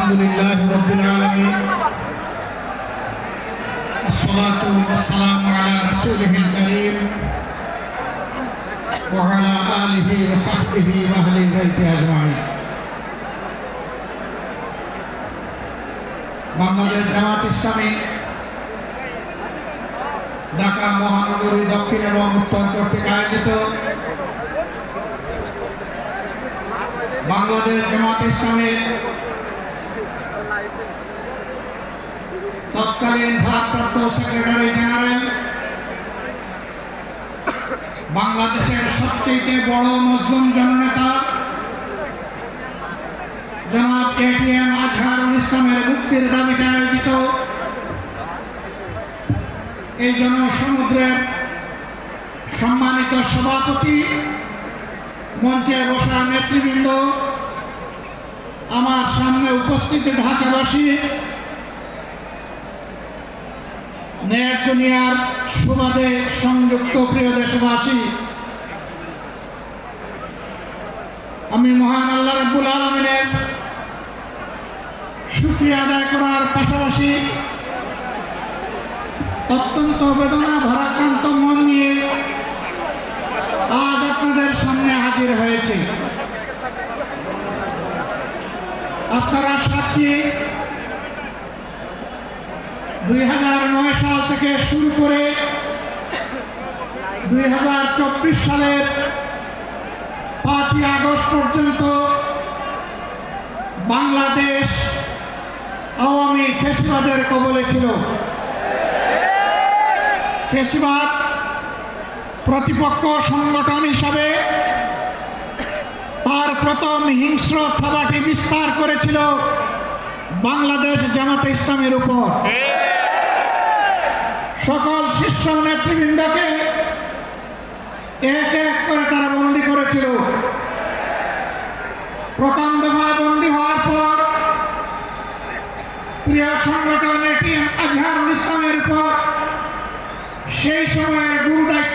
আলহামদুলিল্লাহ রাব্বিল আলামিন আসসালাতু ওয়াসসালামু আলা রাসূলিল কারীম ওয়া আলা আলিহি ওয়া সাহবিহি ওয়া আহলি বাইতি আজমাইন। বাংলাদেশ জামাত ইসলামী ঢাকা মহানগরী দক্ষিণ এবং উত্তর কর্তৃক আয়োজিত বাংলাদেশ জামাত ইসলামী তৎকালীন ভারপ্রাপ্ত সেক্রেটারি জেনারেল, বাংলাদেশের সবচেয়ে বড় মুসলিম জননেতা জনাব এটিএম আজহারুল ইসলামের মুক্তির দাবিতে আয়োজিত এই জনসমুদ্রের সম্মানিত সভাপতি, মঞ্চে বসা নেতৃবৃন্দ, আমার সামনে উপস্থিত ঢাকাবাসী, নেট দুনিয়ার সুবাদে সংযুক্ত প্রিয় দেশবাসী, আমি মহান আল্লাহ রাব্বুল আলামিনের শুকরিয়া আদায় করার পাশাপাশি অত্যন্ত বেদনা ভারাক্রান্ত মন নিয়ে আজ আপনাদের সামনে হাজির হয়েছে। আপনারা সাক্ষী, 2009 সাল থেকে শুরু করে 2024 সালের 5ই আগস্ট পর্যন্ত বাংলাদেশ আওয়ামী ফ্যাসিবাদের কবলে ছিল। ফ্যাসিবাদ প্রতিপক্ষ সংগঠন হিসাবে তার প্রথম হিংস্র থাবাটি বিস্তার করেছিল বাংলাদেশ জামাতে ইসলামের উপর। সকল শীর্ষ নেতৃবৃন্দকে এক এক করে তারা বন্দী করেছিল। প্রথম দফা বন্দী হওয়ার পর প্রিয় সংগঠন এটিএম আজহারুল ইসলামের উপর সেই সময়ের গুরু